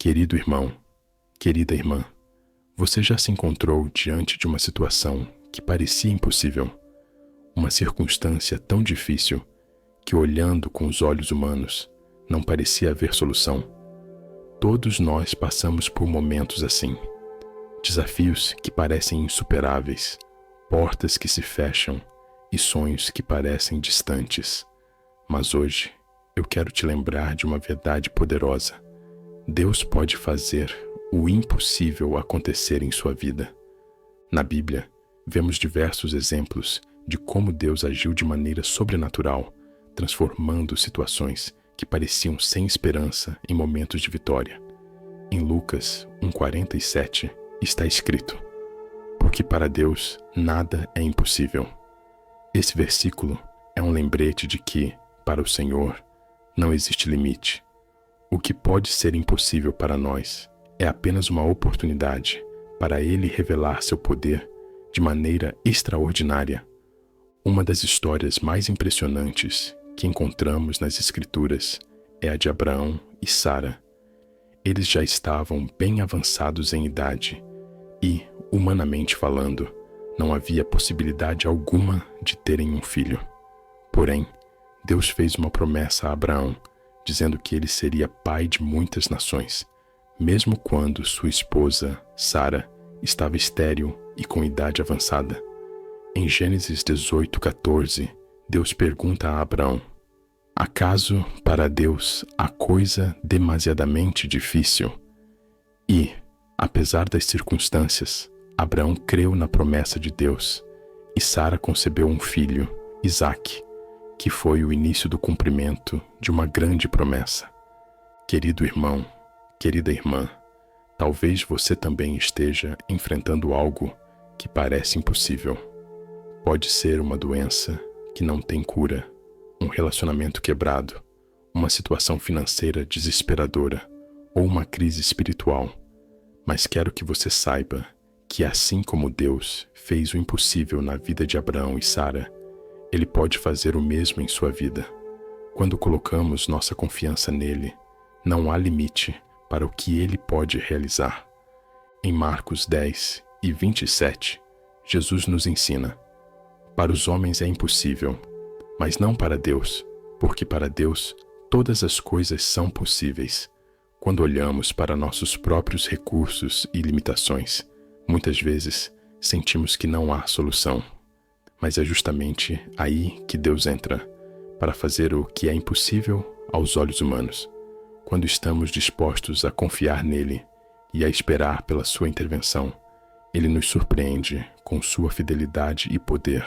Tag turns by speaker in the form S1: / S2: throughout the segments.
S1: Querido irmão, querida irmã, você já se encontrou diante de uma situação que parecia impossível? Uma circunstância tão difícil que, olhando com os olhos humanos, não parecia haver solução? Todos nós passamos por momentos assim. Desafios que parecem insuperáveis, portas que se fecham e sonhos que parecem distantes. Mas hoje eu quero te lembrar de uma verdade poderosa. Deus pode fazer o impossível acontecer em sua vida. Na Bíblia, vemos diversos exemplos de como Deus agiu de maneira sobrenatural, transformando situações que pareciam sem esperança em momentos de vitória. Em Lucas 1:47 está escrito: porque para Deus nada é impossível. Esse versículo é um lembrete de que, para o Senhor, não existe limite. O que pode ser impossível para nós é apenas uma oportunidade para Ele revelar seu poder de maneira extraordinária. Uma das histórias mais impressionantes que encontramos nas Escrituras é a de Abraão e Sara. Eles já estavam bem avançados em idade e, humanamente falando, não havia possibilidade alguma de terem um filho. Porém, Deus fez uma promessa a Abraão, dizendo que ele seria pai de muitas nações, mesmo quando sua esposa, Sara, estava estéril e com idade avançada. Em Gênesis 18:14, Deus pergunta a Abraão: acaso para Deus há coisa demasiadamente difícil? E, apesar das circunstâncias, Abraão creu na promessa de Deus e Sara concebeu um filho, Isaque, que foi o início do cumprimento de uma grande promessa. Querido irmão, querida irmã, talvez você também esteja enfrentando algo que parece impossível. Pode ser uma doença que não tem cura, um relacionamento quebrado, uma situação financeira desesperadora ou uma crise espiritual. Mas quero que você saiba que, assim como Deus fez o impossível na vida de Abraão e Sara, Ele pode fazer o mesmo em sua vida. Quando colocamos nossa confiança nele, não há limite para o que Ele pode realizar. Em Marcos 10:27, Jesus nos ensina: para os homens é impossível, mas não para Deus, porque para Deus todas as coisas são possíveis. Quando olhamos para nossos próprios recursos e limitações, muitas vezes sentimos que não há solução. Mas é justamente aí que Deus entra, para fazer o que é impossível aos olhos humanos. Quando estamos dispostos a confiar nele e a esperar pela sua intervenção, ele nos surpreende com sua fidelidade e poder.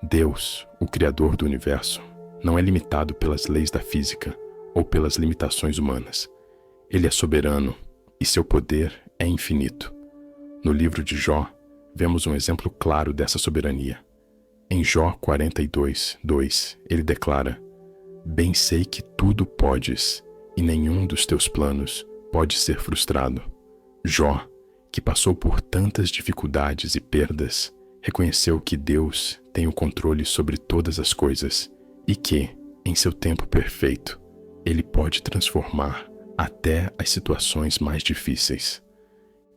S1: Deus, o Criador do universo, não é limitado pelas leis da física ou pelas limitações humanas. Ele é soberano e seu poder é infinito. No livro de Jó, vemos um exemplo claro dessa soberania. Em Jó 42:2, ele declara: bem sei que tudo podes, e nenhum dos teus planos pode ser frustrado. Jó, que passou por tantas dificuldades e perdas, reconheceu que Deus tem o controle sobre todas as coisas e que, em seu tempo perfeito, Ele pode transformar até as situações mais difíceis.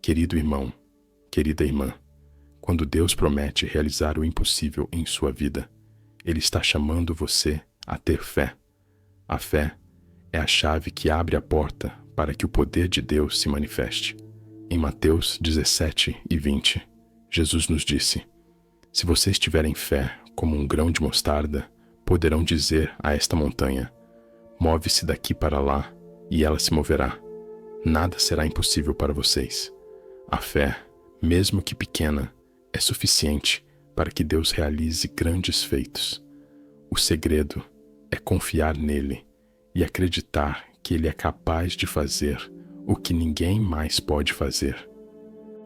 S1: Querido irmão, querida irmã, quando Deus promete realizar o impossível em sua vida, Ele está chamando você a ter fé. A fé é a chave que abre a porta para que o poder de Deus se manifeste. Em Mateus 17:20, Jesus nos disse: se vocês tiverem fé como um grão de mostarda, poderão dizer a esta montanha: move-se daqui para lá, e ela se moverá. Nada será impossível para vocês. A fé, mesmo que pequena, é suficiente para que Deus realize grandes feitos. O segredo é confiar nele e acreditar que ele é capaz de fazer o que ninguém mais pode fazer.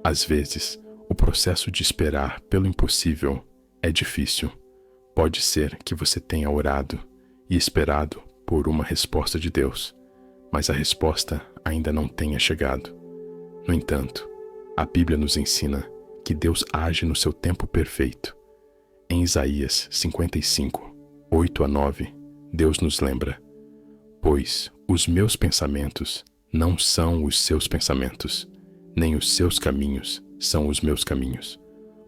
S1: Às vezes, o processo de esperar pelo impossível é difícil. Pode ser que você tenha orado e esperado por uma resposta de Deus, mas a resposta ainda não tenha chegado. No entanto, a Bíblia nos ensina que Deus age no seu tempo perfeito. Em Isaías 55:8-9, Deus nos lembra: pois os meus pensamentos não são os seus pensamentos, nem os seus caminhos são os meus caminhos.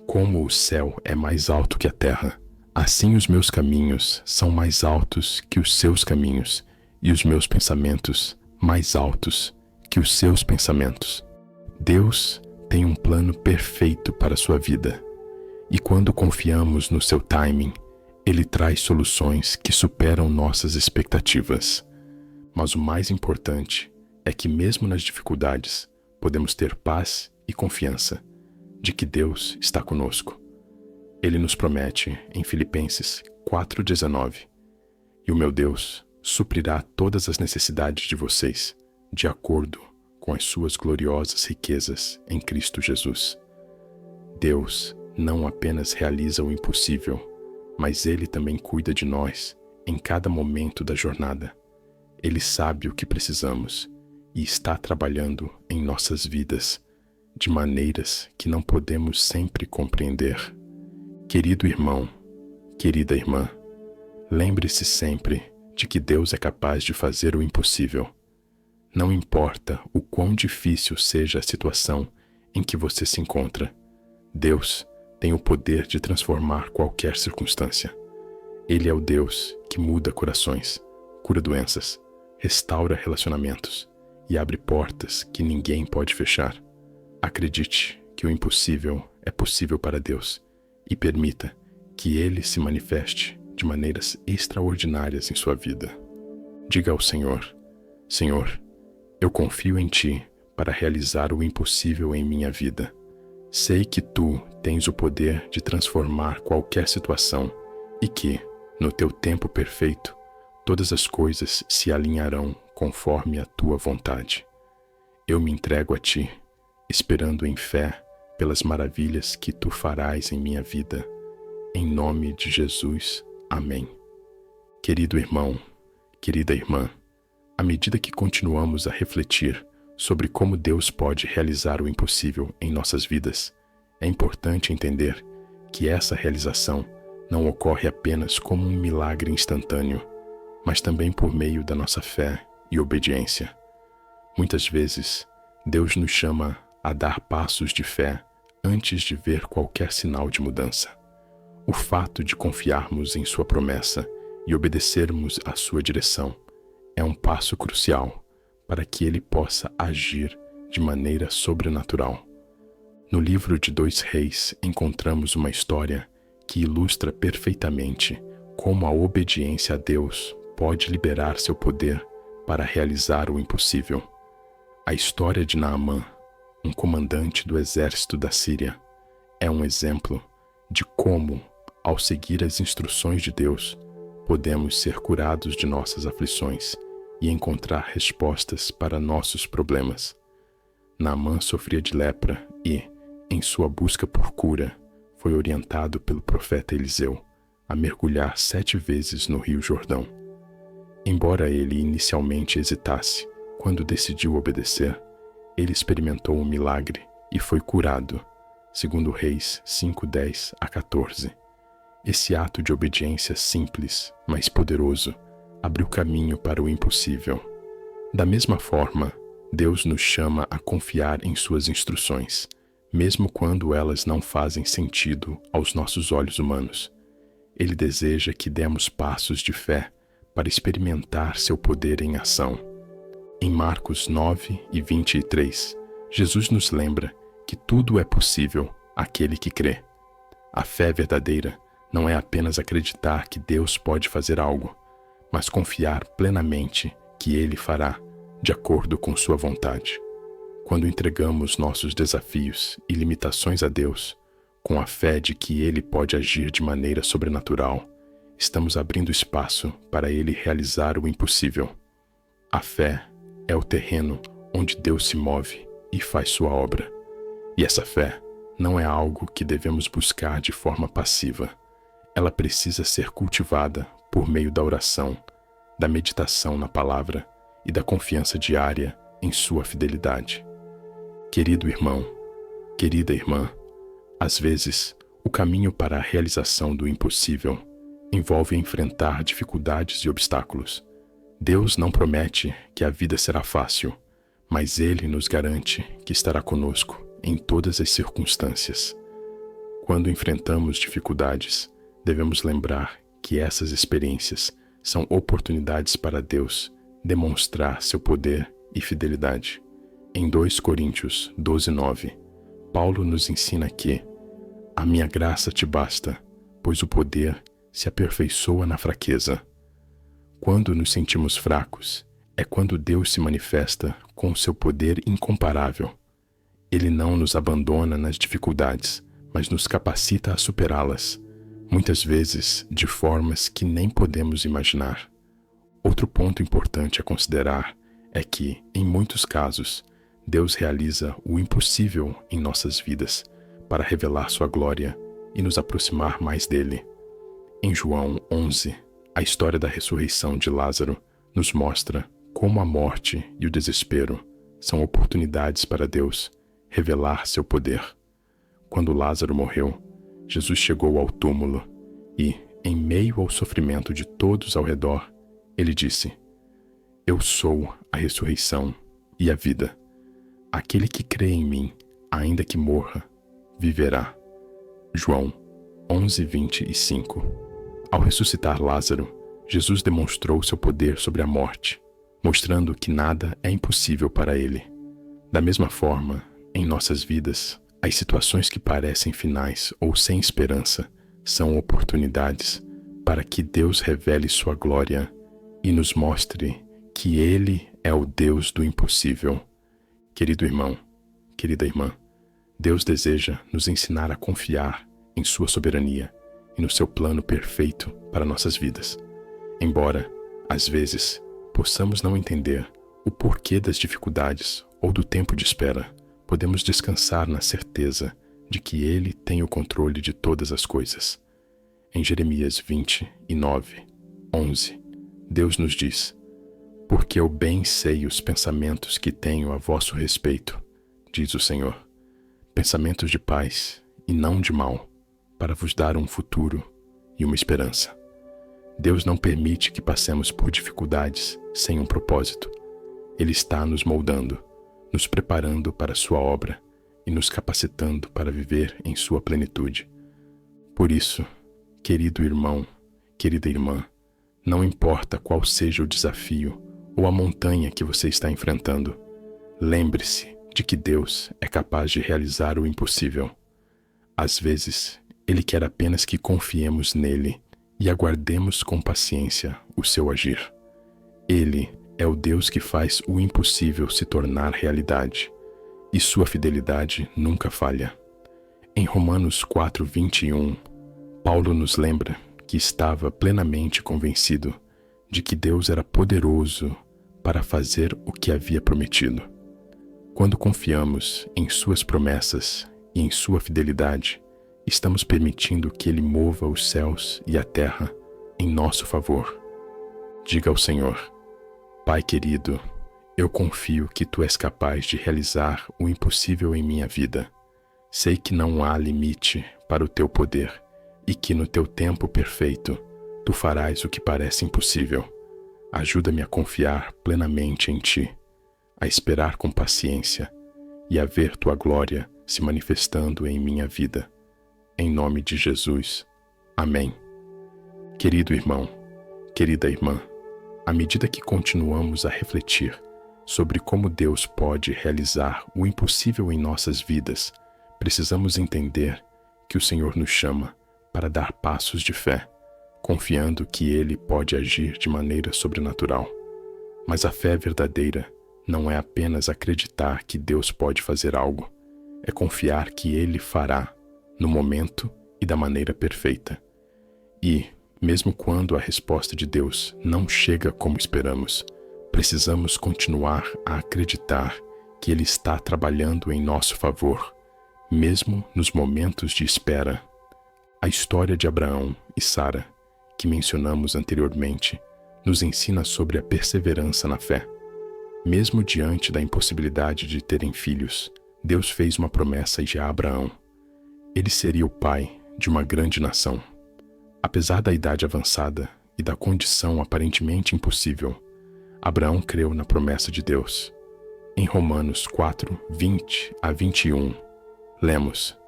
S1: Como o céu é mais alto que a terra, assim os meus caminhos são mais altos que os seus caminhos, e os meus pensamentos mais altos que os seus pensamentos. Deus tem um plano perfeito para a sua vida, e quando confiamos no seu timing, Ele traz soluções que superam nossas expectativas. Mas o mais importante é que mesmo nas dificuldades, podemos ter paz e confiança de que Deus está conosco. Ele nos promete em Filipenses 4,19: "E o meu Deus suprirá todas as necessidades de vocês, de acordo com as suas gloriosas riquezas em Cristo Jesus." Deus não apenas realiza o impossível, mas Ele também cuida de nós em cada momento da jornada. Ele sabe o que precisamos e está trabalhando em nossas vidas de maneiras que não podemos sempre compreender. Querido irmão, querida irmã, lembre-se sempre de que Deus é capaz de fazer o impossível. Não importa o quão difícil seja a situação em que você se encontra, Deus tem o poder de transformar qualquer circunstância. Ele é o Deus que muda corações, cura doenças, restaura relacionamentos e abre portas que ninguém pode fechar. Acredite que o impossível é possível para Deus e permita que Ele se manifeste de maneiras extraordinárias em sua vida. Diga ao Senhor: Senhor, eu confio em Ti para realizar o impossível em minha vida. Sei que Tu tens o poder de transformar qualquer situação e que, no Teu tempo perfeito, todas as coisas se alinharão conforme a Tua vontade. Eu me entrego a Ti, esperando em fé pelas maravilhas que Tu farás em minha vida. Em nome de Jesus. Amém. Querido irmão, querida irmã, à medida que continuamos a refletir sobre como Deus pode realizar o impossível em nossas vidas, é importante entender que essa realização não ocorre apenas como um milagre instantâneo, mas também por meio da nossa fé e obediência. Muitas vezes, Deus nos chama a dar passos de fé antes de ver qualquer sinal de mudança. O fato de confiarmos em Sua promessa e obedecermos à Sua direção é um passo crucial para que Ele possa agir de maneira sobrenatural. No livro de 2 Reis encontramos uma história que ilustra perfeitamente como a obediência a Deus pode liberar seu poder para realizar o impossível. A história de Naamã, um comandante do exército da Síria, é um exemplo de como, ao seguir as instruções de Deus, podemos ser curados de nossas aflições e encontrar respostas para nossos problemas. Naamã sofria de lepra e, em sua busca por cura, foi orientado pelo profeta Eliseu a mergulhar 7 vezes no Rio Jordão. Embora ele inicialmente hesitasse, quando decidiu obedecer, ele experimentou um milagre e foi curado, segundo Reis 5:10-14. Esse ato de obediência simples, mas poderoso, abriu caminho para o impossível. Da mesma forma, Deus nos chama a confiar em Suas instruções, mesmo quando elas não fazem sentido aos nossos olhos humanos. Ele deseja que demos passos de fé para experimentar seu poder em ação. Em Marcos 9:23, Jesus nos lembra que tudo é possível àquele que crê. A fé verdadeira não é apenas acreditar que Deus pode fazer algo, mas confiar plenamente que Ele fará, de acordo com Sua vontade. Quando entregamos nossos desafios e limitações a Deus, com a fé de que Ele pode agir de maneira sobrenatural, estamos abrindo espaço para Ele realizar o impossível. A fé é o terreno onde Deus se move e faz sua obra. E essa fé não é algo que devemos buscar de forma passiva. Ela precisa ser cultivada por meio da oração, da meditação na palavra e da confiança diária em Sua fidelidade. Querido irmão, querida irmã, às vezes, o caminho para a realização do impossível envolve enfrentar dificuldades e obstáculos. Deus não promete que a vida será fácil, mas Ele nos garante que estará conosco em todas as circunstâncias. Quando enfrentamos dificuldades, devemos lembrar que essas experiências são oportunidades para Deus demonstrar seu poder e fidelidade. Em 2 Coríntios 12:9, Paulo nos ensina que a minha graça te basta, pois o poder se aperfeiçoa na fraqueza. Quando nos sentimos fracos, é quando Deus se manifesta com seu poder incomparável. Ele não nos abandona nas dificuldades, mas nos capacita a superá-las, muitas vezes de formas que nem podemos imaginar. Outro ponto importante a considerar é que, em muitos casos, Deus realiza o impossível em nossas vidas para revelar sua glória e nos aproximar mais dele. Em João 11, a história da ressurreição de Lázaro nos mostra como a morte e o desespero são oportunidades para Deus revelar seu poder. Quando Lázaro morreu, Jesus chegou ao túmulo e, em meio ao sofrimento de todos ao redor, ele disse: Eu sou a ressurreição e a vida. Aquele que crê em mim, ainda que morra, viverá. João 11:25. Ao ressuscitar Lázaro, Jesus demonstrou seu poder sobre a morte, mostrando que nada é impossível para ele. Da mesma forma, em nossas vidas, as situações que parecem finais ou sem esperança são oportunidades para que Deus revele sua glória e nos mostre que Ele é o Deus do impossível. Querido irmão, querida irmã, Deus deseja nos ensinar a confiar em sua soberania e no seu plano perfeito para nossas vidas. Embora, às vezes, possamos não entender o porquê das dificuldades ou do tempo de espera, podemos descansar na certeza de que Ele tem o controle de todas as coisas. Em Jeremias 29:11, Deus nos diz: Porque eu bem sei os pensamentos que tenho a vosso respeito, diz o Senhor, pensamentos de paz e não de mal, para vos dar um futuro e uma esperança. Deus não permite que passemos por dificuldades sem um propósito. Ele está nos moldando, nos preparando para sua obra e nos capacitando para viver em sua plenitude. Por isso, querido irmão, querida irmã, não importa qual seja o desafio ou a montanha que você está enfrentando, lembre-se de que Deus é capaz de realizar o impossível. Às vezes, Ele quer apenas que confiemos nele e aguardemos com paciência o seu agir. Ele é o Deus que faz o impossível se tornar realidade, e sua fidelidade nunca falha. Em Romanos 4:21, Paulo nos lembra que estava plenamente convencido de que Deus era poderoso para fazer o que havia prometido. Quando confiamos em suas promessas e em sua fidelidade, estamos permitindo que Ele mova os céus e a terra em nosso favor. Diga ao Senhor: Pai querido, eu confio que Tu és capaz de realizar o impossível em minha vida. Sei que não há limite para o Teu poder e que no Teu tempo perfeito Tu farás o que parece impossível. Ajuda-me a confiar plenamente em Ti, a esperar com paciência e a ver Tua glória se manifestando em minha vida. Em nome de Jesus. Amém. Querido irmão, querida irmã, à medida que continuamos a refletir sobre como Deus pode realizar o impossível em nossas vidas, precisamos entender que o Senhor nos chama para dar passos de fé, confiando que Ele pode agir de maneira sobrenatural. Mas a fé verdadeira não é apenas acreditar que Deus pode fazer algo, é confiar que Ele fará no momento e da maneira perfeita. E, mesmo quando a resposta de Deus não chega como esperamos, precisamos continuar a acreditar que Ele está trabalhando em nosso favor, mesmo nos momentos de espera. A história de Abraão e Sara, que mencionamos anteriormente, nos ensina sobre a perseverança na fé. Mesmo diante da impossibilidade de terem filhos, Deus fez uma promessa a Abraão. Ele seria o pai de uma grande nação. Apesar da idade avançada e da condição aparentemente impossível, Abraão creu na promessa de Deus. Em Romanos 4, 20 a 21, lemos: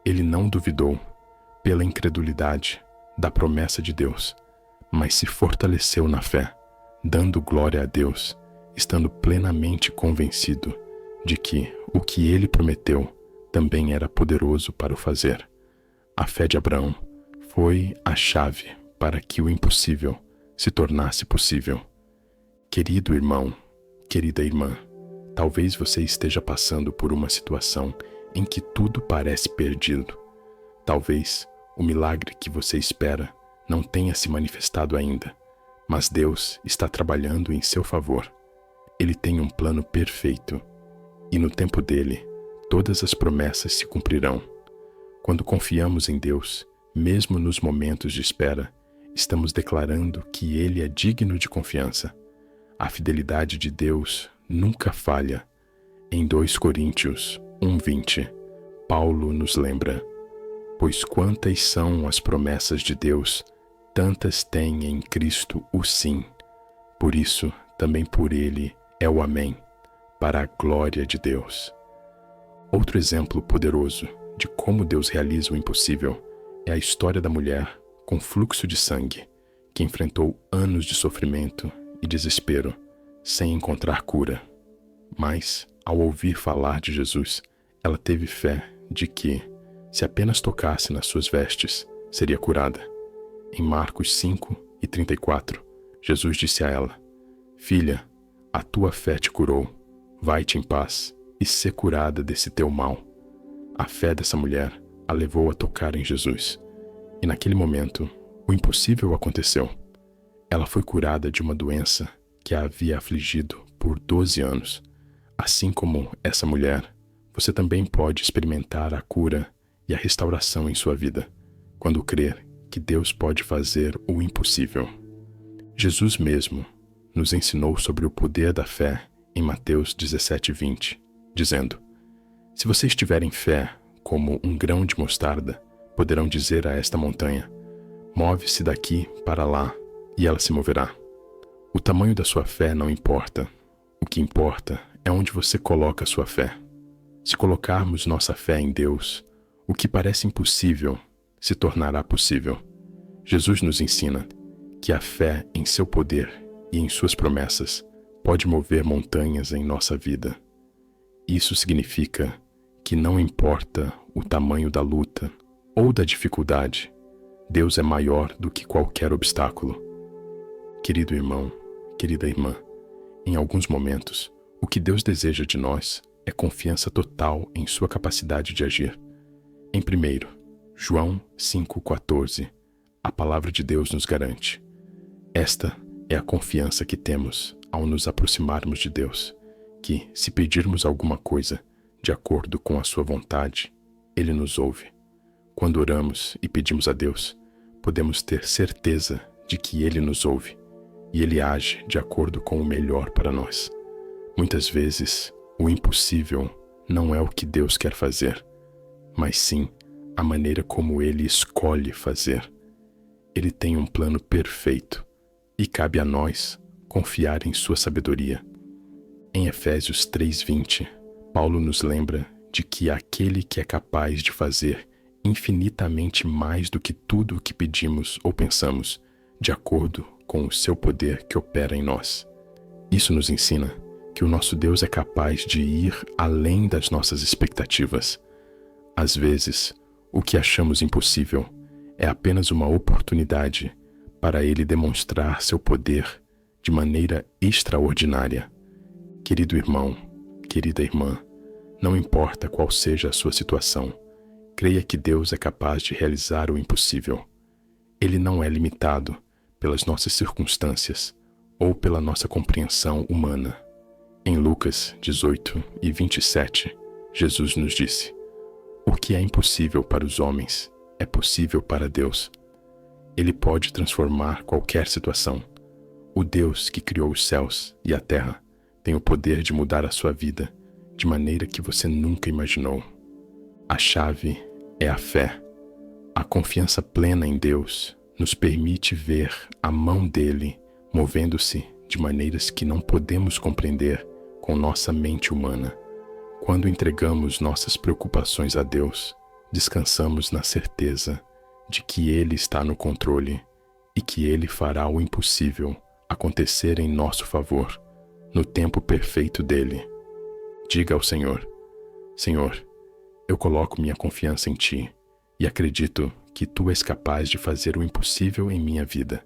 S1: Ele não duvidou, pela incredulidade, da promessa de Deus, mas se fortaleceu na fé, dando glória a Deus, estando plenamente convencido de que o que ele prometeu também era poderoso para o fazer. A fé de Abraão foi a chave para que o impossível se tornasse possível. Querido irmão, querida irmã, talvez você esteja passando por uma situação em que tudo parece perdido. Talvez o milagre que você espera não tenha se manifestado ainda, mas Deus está trabalhando em seu favor. Ele tem um plano perfeito, e no tempo dele, todas as promessas se cumprirão. Quando confiamos em Deus, mesmo nos momentos de espera, estamos declarando que Ele é digno de confiança. A fidelidade de Deus nunca falha. Em 2 Coríntios 1:20, Paulo nos lembra: Pois quantas são as promessas de Deus, tantas tem em Cristo o sim. Por isso, também por Ele é o amém, para a glória de Deus. Outro exemplo poderoso de como Deus realiza o impossível é a história da mulher com fluxo de sangue, que enfrentou anos de sofrimento e desespero, sem encontrar cura. Mas, ao ouvir falar de Jesus, ela teve fé de que, se apenas tocasse nas suas vestes, seria curada. Em Marcos 5:34, Jesus disse a ela: Filha, a tua fé te curou, vai-te em paz e sê curada desse teu mal. A fé dessa mulher a levou a tocar em Jesus, e naquele momento, o impossível aconteceu. Ela foi curada de uma doença que a havia afligido por 12 anos. Assim como essa mulher, você também pode experimentar a cura e a restauração em sua vida, quando crer que Deus pode fazer o impossível. Jesus mesmo nos ensinou sobre o poder da fé em Mateus 17:20, dizendo: Se vocês tiverem fé como um grão de mostarda, poderão dizer a esta montanha: Move-se daqui para lá, e ela se moverá. O tamanho da sua fé não importa. O que importa é onde você coloca a sua fé. Se colocarmos nossa fé em Deus, o que parece impossível se tornará possível. Jesus nos ensina que a fé em seu poder e em suas promessas pode mover montanhas em nossa vida. Isso significa que não importa o tamanho da luta ou da dificuldade, Deus é maior do que qualquer obstáculo. Querido irmão, querida irmã, em alguns momentos, o que Deus deseja de nós é confiança total em sua capacidade de agir. Em primeiro, João 5,14, a palavra de Deus nos garante: esta é a confiança que temos ao nos aproximarmos de Deus, que, se pedirmos alguma coisa de acordo com a sua vontade, Ele nos ouve. Quando oramos e pedimos a Deus, podemos ter certeza de que Ele nos ouve e Ele age de acordo com o melhor para nós. Muitas vezes, o impossível não é o que Deus quer fazer, mas sim a maneira como Ele escolhe fazer. Ele tem um plano perfeito e cabe a nós confiar em sua sabedoria. Em Efésios 3:20, Paulo nos lembra de que aquele que é capaz de fazer infinitamente mais do que tudo o que pedimos ou pensamos, de acordo com o seu poder que opera em nós. Isso nos ensina que o nosso Deus é capaz de ir além das nossas expectativas. Às vezes, o que achamos impossível é apenas uma oportunidade para Ele demonstrar seu poder de maneira extraordinária. Querido irmão, querida irmã, não importa qual seja a sua situação, creia que Deus é capaz de realizar o impossível. Ele não é limitado pelas nossas circunstâncias ou pela nossa compreensão humana. Em Lucas 18:27, Jesus nos disse: O que é impossível para os homens é possível para Deus. Ele pode transformar qualquer situação. O Deus que criou os céus e a terra tem o poder de mudar a sua vida de maneira que você nunca imaginou. A chave é a fé. A confiança plena em Deus nos permite ver a mão dele movendo-se de maneiras que não podemos compreender com nossa mente humana. Quando entregamos nossas preocupações a Deus, descansamos na certeza de que Ele está no controle e que Ele fará o impossível acontecer em nosso favor, no tempo perfeito dele. Diga ao Senhor: Senhor, eu coloco minha confiança em Ti e acredito que Tu és capaz de fazer o impossível em minha vida.